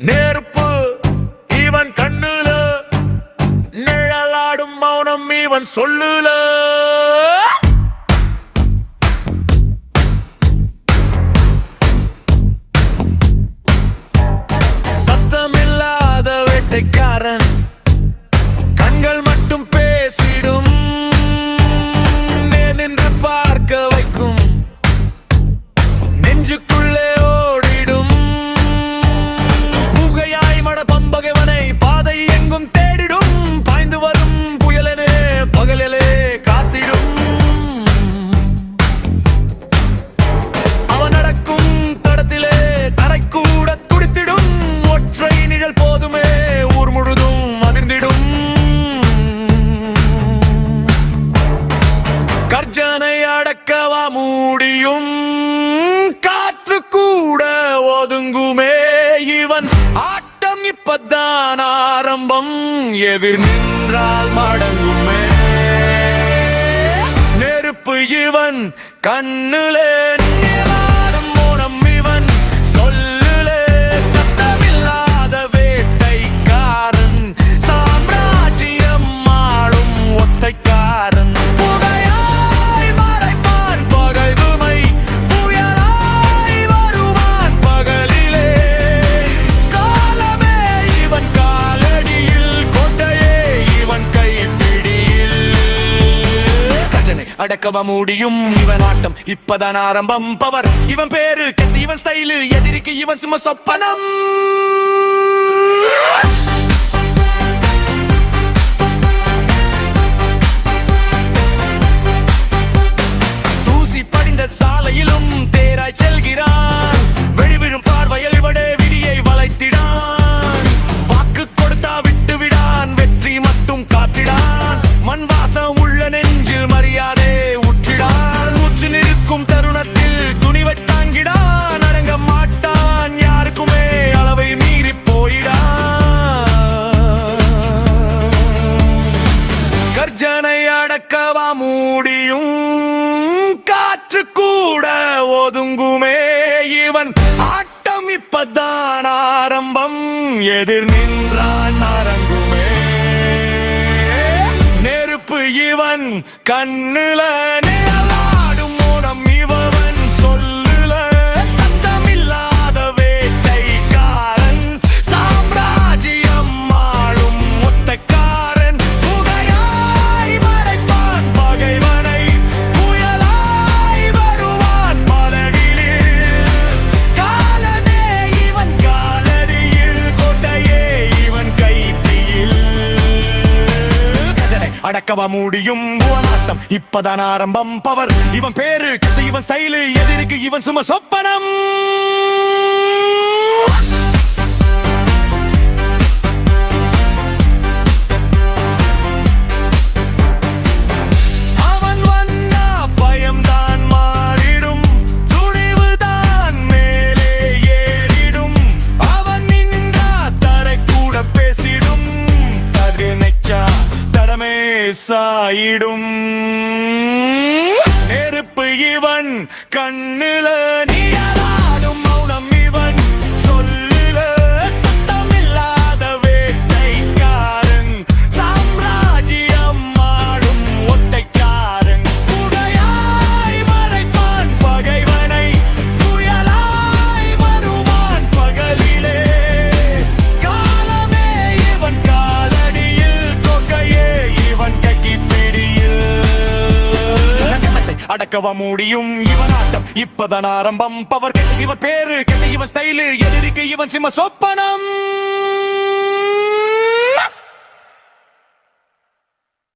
நெருப்பு இவன் கண்ணுல, நிழலாடும் மௌனம் இவன் சொல்லுல. சத்தமில்லாத வேட்டைக்காரன், கண்கள் மட்டும் பேசிடும், நின்று பார்க்க வைக்கும், நெஞ்சுக்குள்ளே ஓடிடும். புகையாய் மட பம்பகைவனை பாதை எங்கும் தேடிடும், பாய்ந்து வரும் புயலனே பகலிலே காத்திடும். அவன் நடக்கும் தடத்திலே தரை கூட துடித்திடும், ஒற்றை நிழல் போதுமே ஊர் முழுதும் அதிர்ந்திடும். கர்ஜனை அடக்கவா முடியும், காற்று கூட ஒதுங்குமே. இவன் ஆட்டம் இப்பதான் ஆரம்பம், எதிர் நின்றால் மடங்குமே. நெருப்பு இவன் கண்ணுலே, நிழலாடும் மௌனம் இவன் சொல்லுலே. சத்தமில்லாத வேட்டைக்காரன், சாம்ராஜ்யம் ஆளும் ஒத்தைக்காரன். புகையாய் மறைப்பான் பகைவுமை, புயலாய் வருவான் பகலிலே. காலமே இவன் காலடியில், கொட்டையே இவன் கைப்பிடியில். கஜனை அடக்கவ முடியும், இவன் ஆட்டம் இப்பதான் ஆரம்பம். பவர் இவன் பேரு, கெத்து இவன் ஸ்டைலு, எதிரிக்கு இவன் சும்மா சொப்பனம். தூசி படிந்த சாலையிலும் தேராய் செல்கிறான், வெளிவிழும் பார்வையில் இவனே விடியை வளைத்திடான். வாக்கு கொடுத்தா விட்டு விடான், வெற்றி மட்டும் காட்டிடான். மண் வாசம் உள்ள நெஞ்சில் மரியாதை உற்றிடான். உற்று நிற்கும் தருணத்தில் துணிவை தாங்கிடான், அடங்க மாட்டான் யாருக்குமே அளவை மீறி போயிடான். கர்ஜனை அடக்கவா முடியும், காற்று கூட ஒதுங்குமே. இவன் ஆட்டம் இப்பதான் ஆரம்பம், எதிர் நின்றான் அரங்குமே. நெருப்பு இவன் கண்ணுல, நிழலாடும் மௌனம் இவன் சொல்லுல. சத்தமில்லாத வேட்டைக்காரன், சாம்ராஜ்யம் ஆளும் ஒத்தைக்காரன். புகையாய் மறைப்பான் பகைவனை, புயலாய் வருவான் பலகிலே. காலமே இவன் காலடியில், கொட்டையே இவன் கைப்பிடியில். கஜனை அடக்கவா முடியும், ஆட்டம் இப்பதான் ஆரம்பம். பவர் இவன் பேரு, கெத்து இவன் ஸ்டைலு, எதிரிக்கு இவன் சும்மா சொப்பனம். அவன் வந்தா பயம்தான் மாறிடும், துணிவுதான் மேலே ஏறிடும். அவன் நின்றா தரை கூட பேசிடும், தரு நெச்சா தடமே சாயிடும். நெருப்பு இவன் கண்ணுல, நிழலாடும் மௌனம் இவன் சொல்லுல. சத்தமில்லாத வேட்டைக்காரன், சாம்ராஜ்யம் ஆளும் ஒத்தைக்காரன். புகையாய் மறைப்பான் பகைவனை, புயலாய் வருவான் பகலிலே. காலமே இவன் காலடியில், கொக்கையே இவன் கைப்பிடியில். அடக்கவ முடியும், இவன் ஆட்டம் இப்பதான் ஆரம்பம். பவர் இவன் பேரு, கெத்து இவன் ஸ்டைலு, எதிரிக்கு இவன் சிம்ம சொப்பனம்.